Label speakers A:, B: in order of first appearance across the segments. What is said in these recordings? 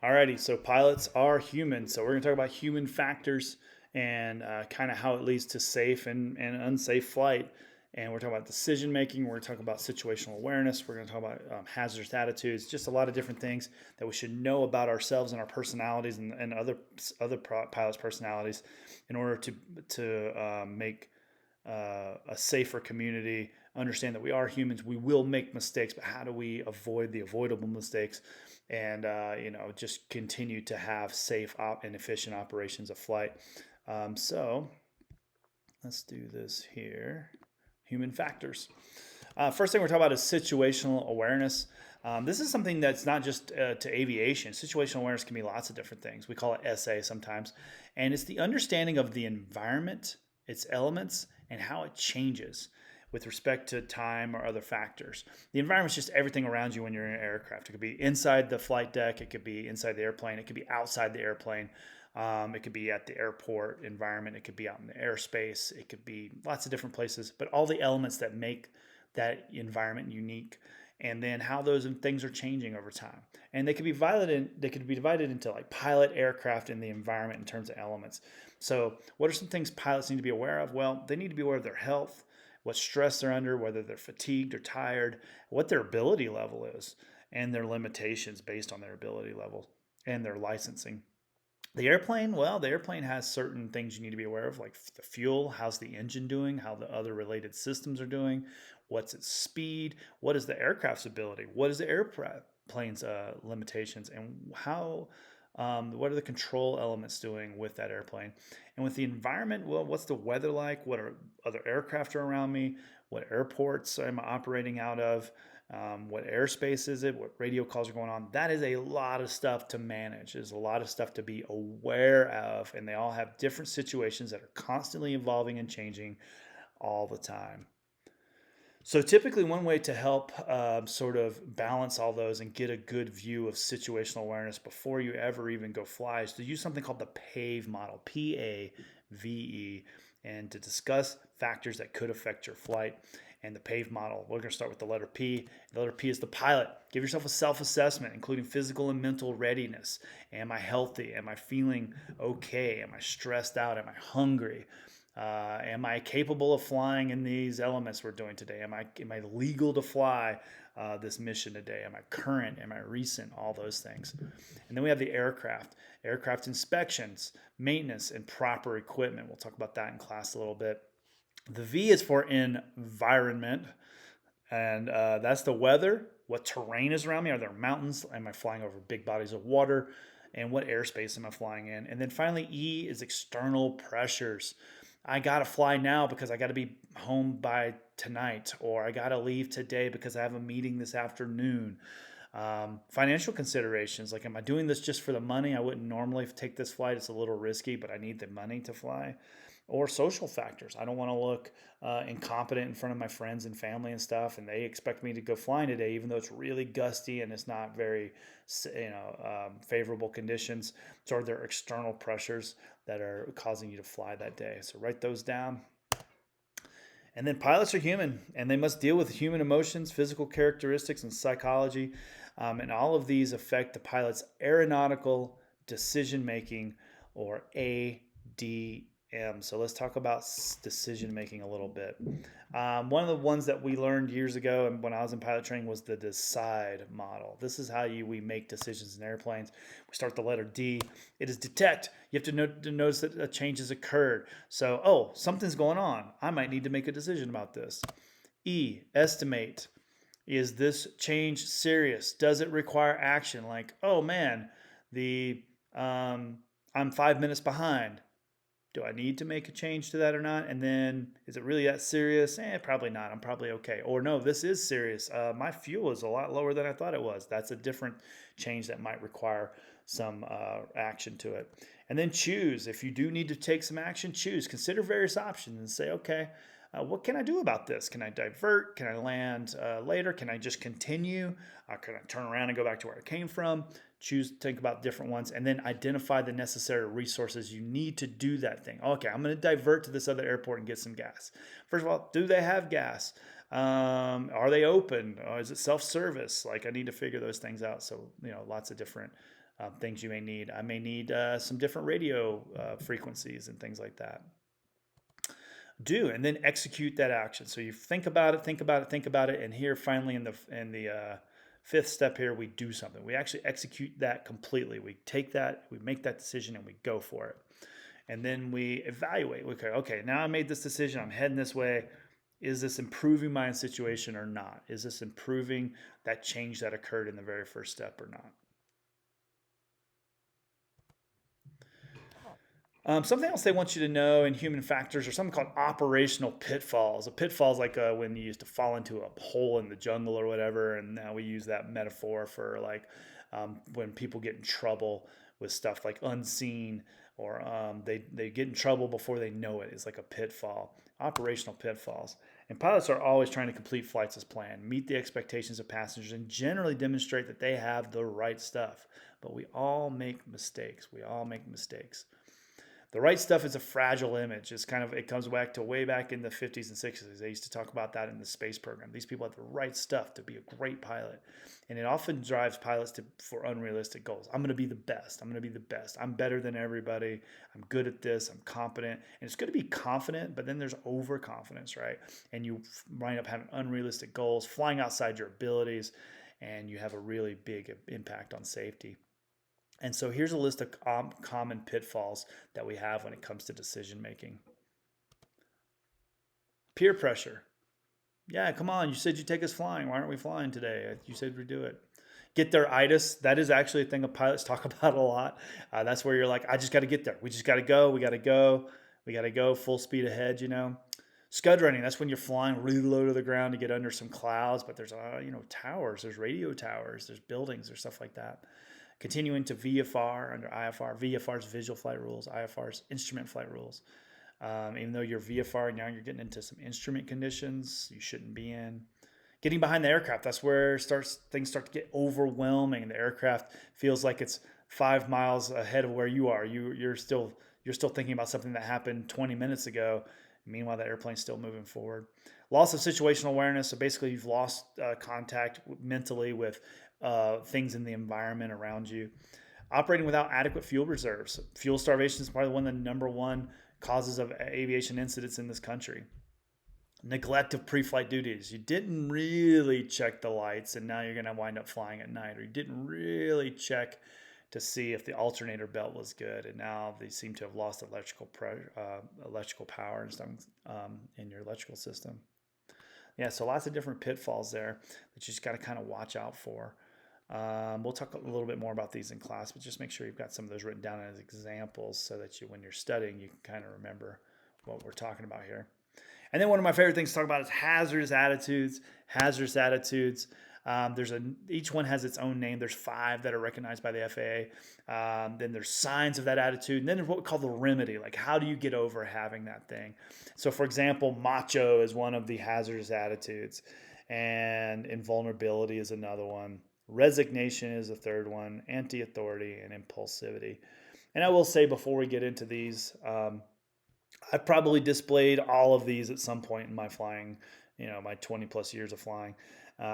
A: Alrighty, so pilots are human. So we're going to talk about human factors and kind of how it leads to safe and unsafe flight. And we're talking about decision making. We're going to talk about situational awareness. We're going to talk about hazardous attitudes. Just a lot of different things that we should know about ourselves and our personalities and other pilots' personalities in order to make a safer community. Understand that we are humans. We will make mistakes, but how do we avoid the avoidable mistakes? And just continue to have safe and efficient operations of flight. So let's do this here. Human factors. First thing we're talking about is situational awareness. This is something that's not just to aviation. Situational awareness can be lots of different things. We call it SA sometimes. And it's the understanding of the environment, its elements, and how it changes with respect to time or other factors. The environment is just everything around you when you're in an aircraft. It could be inside the flight deck, it could be inside the airplane, it could be outside the airplane, it could be at the airport environment, it could be out in the airspace, it could be lots of different places, but all the elements that make that environment unique, and then how those things are changing over time. And they could be divided into like pilot, aircraft, and the environment in terms of elements. So what are some things pilots need to be aware of? Well, they need to be aware of their health, what stress they're under, whether they're fatigued or tired, what their ability level is, and their limitations based on their ability level and their licensing. The airplane, well, the airplane has certain things you need to be aware of, like the fuel, how's the engine doing, how the other related systems are doing, what's its speed, what is the aircraft's ability, what is the airplane's limitations, and what are the control elements doing with that airplane? And with the environment, well, what's the weather like? What are other aircraft are around me? What airports am I operating out of? What airspace is it? What radio calls are going on? That is a lot of stuff to manage. There's a lot of stuff to be aware of, and they all have different situations that are constantly evolving and changing all the time. So typically, one way to help sort of balance all those and get a good view of situational awareness before you ever even go fly is to use something called the PAVE model, PAVE, and to discuss factors that could affect your flight. And the PAVE model, we're going to start with the letter P. The letter P is the pilot. Give yourself a self-assessment, including physical and mental readiness. Am I healthy? Am I feeling okay? Am I stressed out? Am I hungry? Am I capable of flying in these elements we're doing today? Am I legal to fly this mission today? Am I current? Am I recent? All those things. And then we have the aircraft inspections, maintenance, and proper equipment. We'll talk about that in class a little bit. The V is for environment, and that's the weather. What terrain is around me? Are there mountains? Am I flying over big bodies of water? And what airspace am I flying in? And then finally, E is external pressures. I got to fly now because I got to be home by tonight, or I got to leave today because I have a meeting this afternoon. Financial considerations, like, am I doing this just for the money? I wouldn't normally take this flight. It's a little risky, but I need the money to fly. Or social factors. I don't want to look incompetent in front of my friends and family and stuff, and they expect me to go flying today, even though it's really gusty and it's not very, favorable conditions. So, are there external pressures that are causing you to fly that day? So, write those down. And then pilots are human, and they must deal with human emotions, physical characteristics, and psychology. And all of these affect the pilot's aeronautical decision making, or ADM. So let's talk about decision making a little bit. One of the ones that we learned years ago and when I was in pilot training was the decide model. This is how we make decisions in airplanes. We start with the letter D. It is detect. You have to notice that a change has occurred. So, something's going on. I might need to make a decision about this. E, estimate. Is this change serious? Does it require action? Like, oh man, I'm 5 minutes behind. Do I need to make a change to that or not? And then, is it really that serious? Probably not. I'm probably okay. Or no, this is serious. My fuel is a lot lower than I thought it was. That's a different change that might require some action to it. And then choose. If you do need to take some action, choose. Consider various options and say, okay, what can I do about this? Can I divert? Can I land later? Can I just continue? Can I turn around and go back to where I came from? Think about different ones, and then identify the necessary resources you need to do that thing. Okay, I'm going to divert to this other airport and get some gas. First of all, do they have gas? Are they open? Or is it self-service? Like, I need to figure those things out. So, lots of different things you may need. I may need some different radio frequencies and things like that. Do and then execute that action. So you think about it, think about it, think about it, and here finally in the fifth step here, we do something. We actually execute that completely. We take that, we make that decision, and we go for it. And then we evaluate. Okay, now I made this decision. I'm heading this way. Is this improving my situation or not? Is this improving that change that occurred in the very first step or not? Something else they want you to know in human factors are something called operational pitfalls. A pitfall is like when you used to fall into a hole in the jungle or whatever, and now we use that metaphor for like when people get in trouble with stuff like unseen or they get in trouble before they know it. It's like a pitfall. Operational pitfalls. And pilots are always trying to complete flights as planned, meet the expectations of passengers, and generally demonstrate that they have the right stuff. But we all make mistakes. We all make mistakes. The right stuff is a fragile image. It comes back to way back in the 50s and 60s. They used to talk about that in the space program. These people have the right stuff to be a great pilot. And it often drives pilots for unrealistic goals. I'm going to be the best. I'm going to be the best. I'm better than everybody. I'm good at this. I'm competent. And it's good to be confident, but then there's overconfidence, right? And you wind up having unrealistic goals, flying outside your abilities, and you have a really big impact on safety. And so here's a list of common pitfalls that we have when it comes to decision making. Peer pressure. Yeah, come on. You said you'd take us flying. Why aren't we flying today? You said we'd do it. Get there itis. That is actually a thing that pilots talk about a lot. That's where you're like, I just got to get there. We just got to go. We got to go. We got to go full speed ahead. Scud running. That's when you're flying really low to the ground to get under some clouds. But there's, towers. There's radio towers. There's buildings. There's stuff like that. Continuing to VFR under IFR. VFR's visual flight rules. IFR's instrument flight rules. Even though you're VFR, now you're getting into some instrument conditions you shouldn't be in. Getting behind the aircraft, that's where things start to get overwhelming. The aircraft feels like it's 5 miles ahead of where you are. You're still thinking about something that happened 20 minutes ago. Meanwhile, the airplane's still moving forward. Loss of situational awareness. So basically, you've lost contact mentally with things in the environment around you. Operating without adequate fuel reserves. Fuel starvation is probably one of the number one causes of aviation incidents in this country. Neglect of pre-flight duties. You didn't really check the lights, and now you're going to wind up flying at night. Or you didn't really check to see if the alternator belt was good, and now they seem to have lost electrical power and stuff in your electrical system. Yeah, so lots of different pitfalls there that you just got to kind of watch out for. We'll talk a little bit more about these in class, but just make sure you've got some of those written down as examples so that when you're studying, you can kind of remember what we're talking about here. And then one of my favorite things to talk about is hazardous attitudes. Hazardous attitudes. Each one has its own name. There's 5 that are recognized by the FAA. Then there's signs of that attitude. And then there's what we call the remedy. Like, how do you get over having that thing? So, for example, macho is one of the hazardous attitudes. And invulnerability is another one. Resignation is a third one. Anti-authority and impulsivity. And I will say before we get into these, I've probably displayed all of these at some point in my flying, my 20 plus years of flying.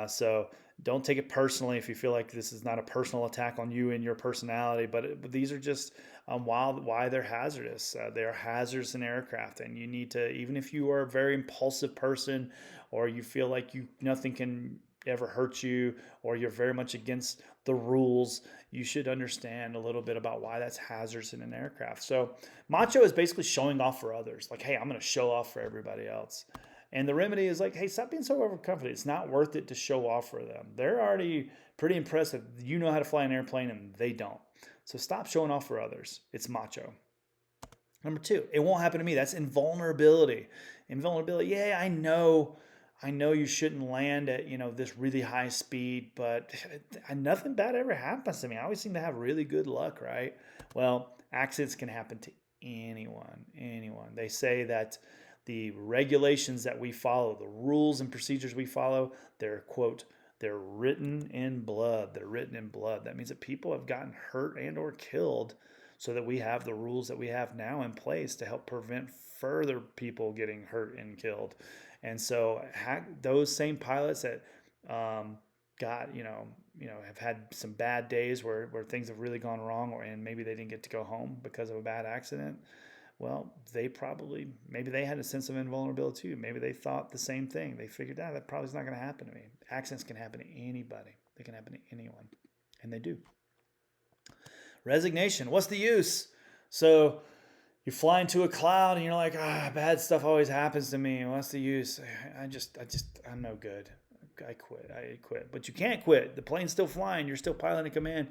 A: So don't take it personally if you feel like this is not a personal attack on you and your personality, but these are just why they're hazardous. They're hazardous in aircraft, and you need to, even if you are a very impulsive person or you feel like nothing can ever hurt you or you're very much against the rules, you should understand a little bit about why that's hazardous in an aircraft. So macho is basically showing off for others. Like, hey, I'm going to show off for everybody else. And the remedy is like, hey, stop being so overconfident. It's not worth it to show off for them. They're already pretty impressed that you know how to fly an airplane and they don't. So stop showing off for others. It's macho. Number 2, it won't happen to me. That's invulnerability. Invulnerability, yeah, I know you shouldn't land at, this really high speed, but nothing bad ever happens to me. I always seem to have really good luck, right? Well, accidents can happen to anyone. They say that the regulations that we follow, the rules and procedures we follow, they're, quote, they're written in blood. They're written in blood. That means that people have gotten hurt and or killed so that we have the rules that we have now in place to help prevent further people getting hurt and killed. And so those same pilots that got, have had some bad days where things have really gone wrong, and maybe they didn't get to go home because of a bad accident. Well, maybe they had a sense of invulnerability too. Maybe they thought the same thing. They figured out that probably is not going to happen to me. Accidents can happen to anybody. They can happen to anyone, and they do. Resignation. What's the use? So you fly into a cloud and you're like, bad stuff always happens to me. What's the use? I'm no good. I quit. But you can't quit. The plane's still flying. You're still piloting command.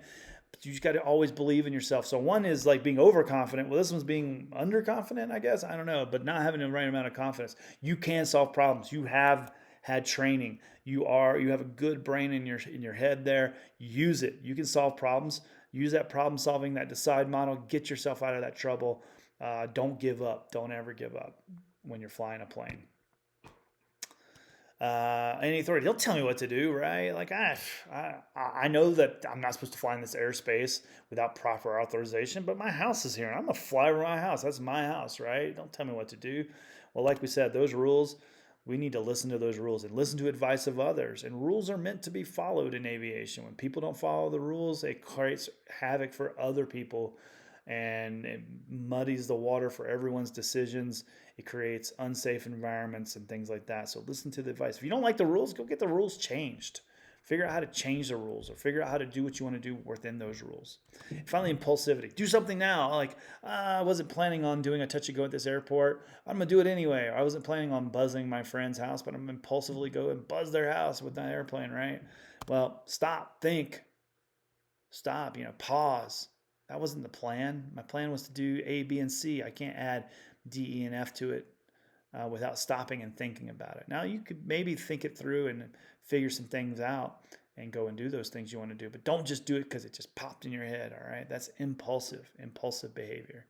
A: But you just got to always believe in yourself. So one is like being overconfident. Well, this one's being underconfident, I guess. I don't know. But not having the right amount of confidence. You can solve problems. You have had training. You have a good brain in your head there. Use it. You can solve problems. Use that problem solving, that decide model. Get yourself out of that trouble. Don't give up. Don't ever give up when you're flying a plane. Any authority, they'll tell me what to do, right? Like, I know that I'm not supposed to fly in this airspace without proper authorization, but my house is here and I'm gonna fly over my house. That's my house, right? Don't tell me what to do. Well, like we said, those rules, we need to listen to those rules and listen to advice of others. And rules are meant to be followed in aviation. When people don't follow the rules, it creates havoc for other people and it muddies the water for everyone's decisions. It creates unsafe environments and things like that. So listen to the advice. If you don't like the rules, go get the rules changed. Figure out how to change the rules or figure out how to do what you want to do within those rules. And finally, impulsivity. Do something now. Like, I wasn't planning on doing a touch and go at this airport. I'm going to do it anyway. I wasn't planning on buzzing my friend's house, but I'm impulsively go and buzz their house with that airplane, right? Well, stop, think, stop, pause. That wasn't the plan. My plan was to do A, B, and C. I can't add D, E, and F to it without stopping and thinking about it. Now, you could maybe think it through and figure some things out and go and do those things you want to do. But don't just do it because it just popped in your head, all right? That's impulsive behavior.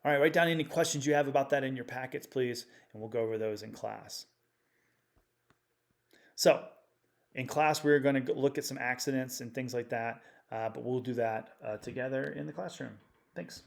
A: All right, write down any questions you have about that in your packets, please, and we'll go over those in class. So, in class, we're going to look at some accidents and things like that, but we'll do that together in the classroom. Thanks.